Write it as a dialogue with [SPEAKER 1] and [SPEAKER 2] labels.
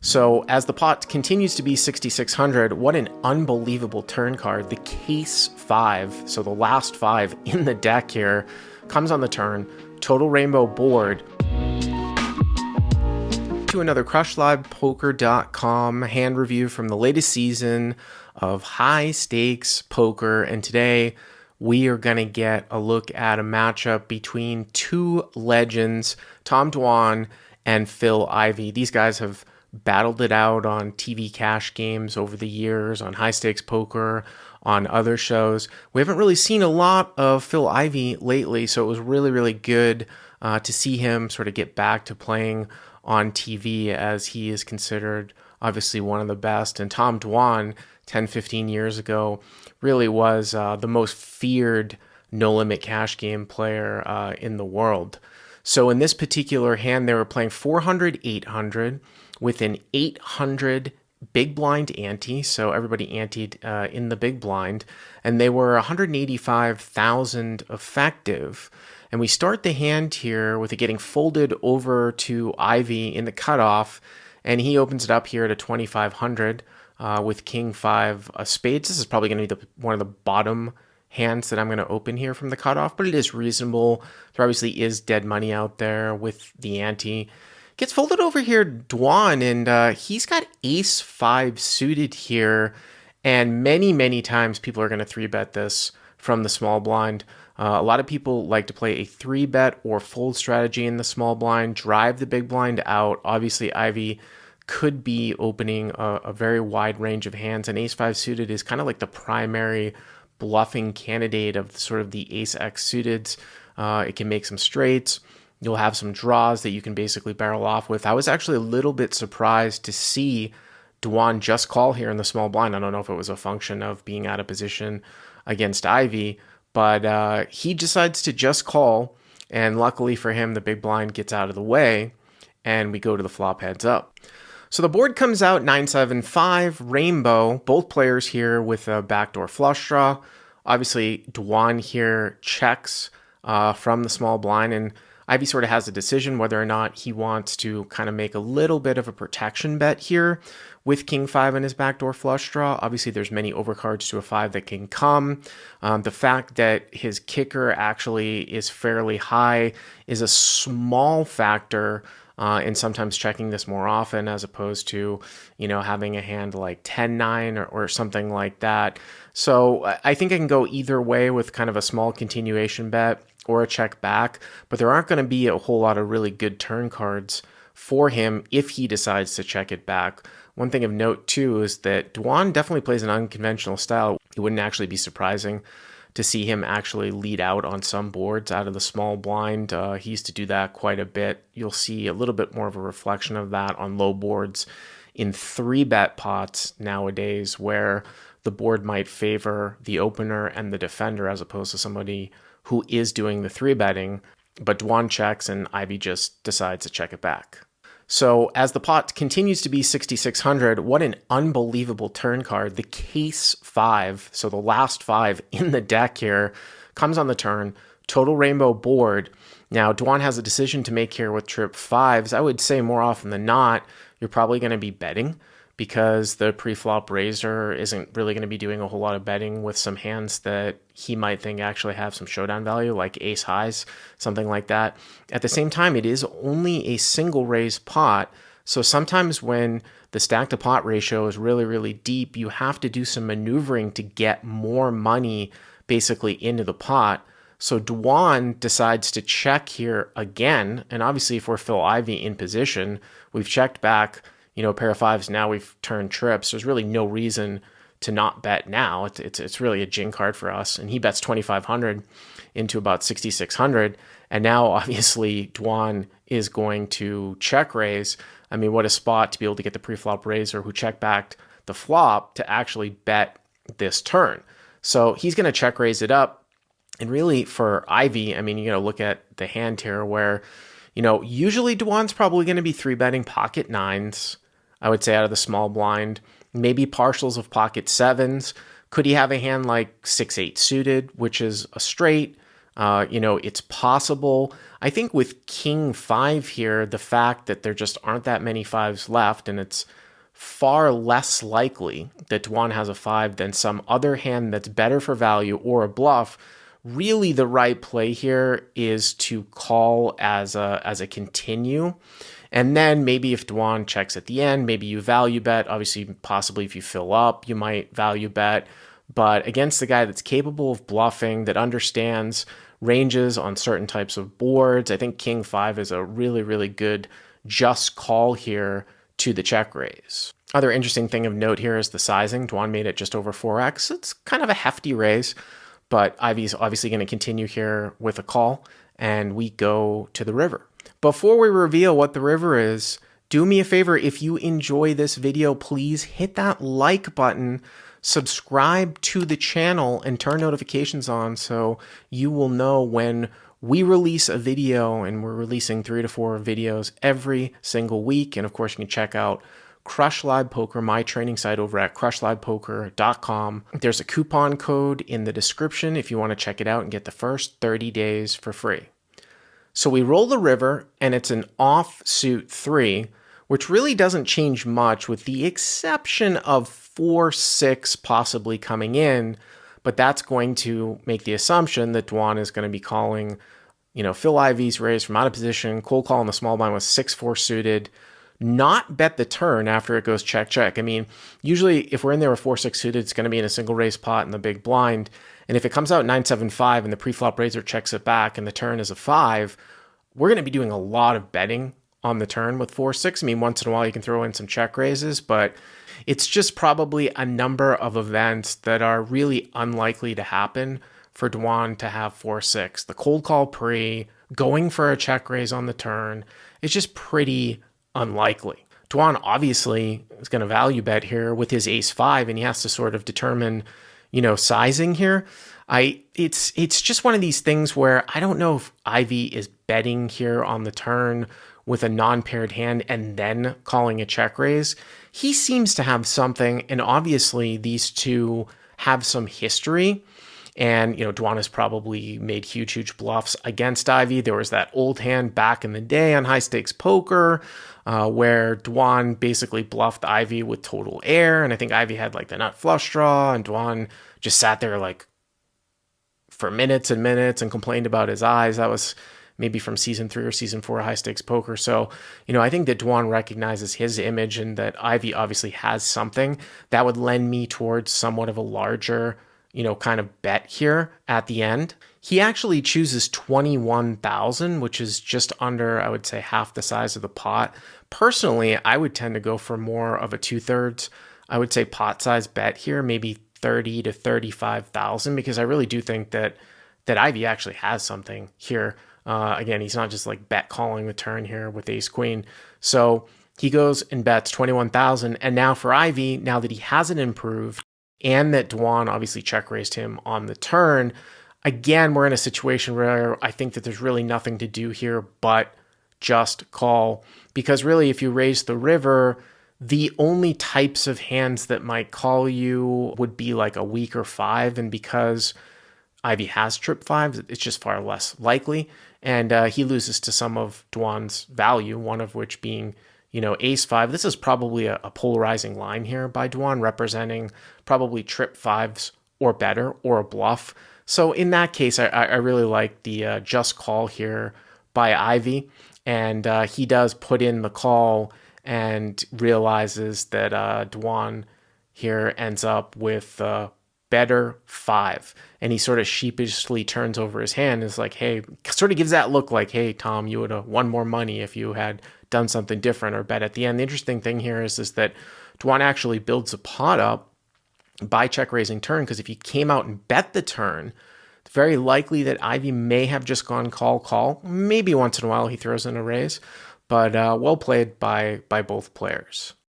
[SPEAKER 1] So as the pot continues to be 6,600, what an unbelievable turn card. The case 5, so the last 5 in the deck here, comes on the turn. Total rainbow board. To another CrushLivePoker.com hand review from the latest season of high stakes poker. And today we are going to get a look at a matchup between two legends, Dwan and Phil Ivey. These guys have battled it out on TV cash games over the years, on high stakes poker, on other shows. We haven't really seen a lot of Phil Ivey lately, so it was really, really good to see him sort of get back to playing on TV, as he is considered obviously one of the best. And Dwan, 10, 15 years ago, really was the most feared no-limit cash game player in the world. So in this particular hand, they were playing 400, 800 with an 800 big blind ante. So everybody anteed in the big blind, and they were 185,000 effective. And we start the hand here with it getting folded over to Ivey in the cutoff, and he opens it up here at a 2,500 with King 5 of spades. This is probably going to be one of the bottom hands that I'm going to open here from the cutoff, but it is reasonable. There obviously is dead money out there with the ante. Gets folded over here, Dwan, and he's got ace 5 suited here, and many, many times people are going to 3-bet this from the small blind. A lot of people like to play a 3-bet or fold strategy in the small blind, drive the big blind out. Obviously, Ivey could be opening a very wide range of hands, and ace 5 suited is kind of like the primary bluffing candidate of sort of the ace X suiteds. It can make some straights. You'll have some draws that you can basically barrel off with. I was actually a little bit surprised to see Dwan just call here in the small blind. I don't know if it was a function of being out of position against Ivey, but he decides to just call, and luckily for him, the big blind gets out of the way, and we go to the flop heads up. So the board comes out 9-7-5, rainbow, both players here with a backdoor flush draw. Obviously, Dwan here checks from the small blind, and Ivey sort of has a decision whether or not he wants to kind of make a little bit of a protection bet here with King 5 and his backdoor flush draw. Obviously, there's many overcards to a 5 that can come. The fact that his kicker actually is fairly high is a small factor in sometimes checking this more often, as opposed to, having a hand like 10-9 or something like that. So I think I can go either way with kind of a small continuation bet or a check back, but there aren't going to be a whole lot of really good turn cards for him if he decides to check it back. One thing of note, too, is that Dwan definitely plays an unconventional style. It wouldn't actually be surprising to see him actually lead out on some boards out of the small blind. He used to do that quite a bit. You'll see a little bit more of a reflection of that on low boards in 3-bet pots nowadays, where the board might favor the opener and the defender as opposed to somebody who is doing the 3-betting, but Dwan checks and Ivey just decides to check it back. So as the pot continues to be 6,600, what an unbelievable turn card. The case 5, so the last 5 in the deck here, comes on the turn. Total rainbow board. Now, Dwan has a decision to make here with trip 5s. I would say more often than not, you're probably going to be betting, because the pre-flop raiser isn't really going to be doing a whole lot of betting with some hands that he might think actually have some showdown value, like ace highs, something like that. At the same time, it is only a single raise pot, so sometimes when the stack to pot ratio is really, really deep, you have to do some maneuvering to get more money basically into the pot. So Dwan decides to check here again, and obviously if we're Phil Ivey in position, we've checked back, a pair of 5s, now we've turned trips. There's really no reason to not bet now. It's really a jing card for us. And he bets 2,500 into about 6,600. And now, obviously, Dwan is going to check raise. I mean, what a spot to be able to get the pre-flop raiser who check backed the flop to actually bet this turn. So he's going to check raise it up. And really, for Ivey, I mean, look at the hand here where, usually Dwan's probably going to be 3-betting pocket 9s. I would say out of the small blind, maybe partials of pocket 7s. Could he have a hand like 6-8 suited, which is a straight? It's possible. I think with King 5 here, the fact that there just aren't that many 5s left, and it's far less likely that Dwan has a 5 than some other hand that's better for value or a bluff. Really, the right play here is to call as a continue. And then maybe if Dwan checks at the end, maybe you value bet. Obviously, possibly if you fill up, you might value bet. But against the guy that's capable of bluffing, that understands ranges on certain types of boards, I think King 5 is a really, really good just call here to the check raise. Other interesting thing of note here is the sizing. Dwan made it just over 4x. It's kind of a hefty raise, but Ivey's obviously going to continue here with a call, and we go to the river. Before we reveal what the river is, do me a favor. If you enjoy this video, please hit that like button, subscribe to the channel, and turn notifications on so you will know when we release a video, and we're releasing 3 to 4 videos every single week. And of course, you can check out Crush Live Poker, my training site, over at crushlivepoker.com. There's a coupon code in the description if you want to check it out and get the first 30 days for free. So we roll the river, and it's an offsuit 3, which really doesn't change much with the exception of 4-6 possibly coming in, but that's going to make the assumption that Dwan is going to be calling, Phil Ivey's raise from out of position, cold call in the small blind with 6-4 suited, not bet the turn after it goes check, check. I mean, usually if we're in there with 4-6 suited, it's going to be in a single raise pot in the big blind. And if it comes out 9-7-5 and the pre-flop raiser checks it back and the turn is a 5, we're going to be doing a lot of betting on the turn with 4-6. I mean, once in a while you can throw in some check raises, but it's just probably a number of events that are really unlikely to happen for Dwan to have 4-6. The cold call pre, going for a check raise on the turn, it's just pretty unlikely. Dwan obviously is going to value bet here with his ace-5, and he has to sort of determine, sizing here. It's just one of these things where I don't know if Ivey is betting here on the turn with a non-paired hand and then calling a check raise. He seems to have something, and obviously these two have some history. And, Dwan has probably made huge bluffs against Ivey. There was that old hand back in the day on high stakes poker where Dwan basically bluffed Ivey with total air. And I think Ivey had like the nut flush draw, and Dwan just sat there like for minutes and minutes and complained about his eyes. That was maybe from season 3 or season 4 high stakes poker. So, I think that Dwan recognizes his image and that Ivey obviously has something that would lend me towards somewhat of a larger, kind of bet here at the end. He actually chooses 21,000, which is just under, I would say, half the size of the pot. Personally, I would tend to go for more of a 2/3, I would say, pot size bet here, maybe 30 to 35,000, because I really do think that Ivey actually has something here. Again, he's not just like bet calling the turn here with ace queen. So he goes and bets 21,000. And now for Ivey, now that he hasn't improved and that Dwan obviously check raised him on the turn, again, we're in a situation where I think that there's really nothing to do here but just call. Because really, if you raise the river, the only types of hands that might call you would be like a weaker 5. And because Ivey has trip 5s, it's just far less likely. And he loses to some of Dwan's value, one of which being, ace-5. This is probably a polarizing line here by Dwan, representing probably trip 5s or better, or a bluff. So in that case, I really like the just call here by Ivey. And he does put in the call and realizes that Dwan here ends up with better 5, and he sort of sheepishly turns over his hand and is like, hey, sort of gives that look like, hey, Tom, you would have won more money if you had done something different or bet at the end. The interesting thing here is that Dwan actually builds a pot up by check raising turn, because if he came out and bet the turn, it's very likely that Ivey may have just gone call. Maybe once in a while he throws in a raise, but well played by both players.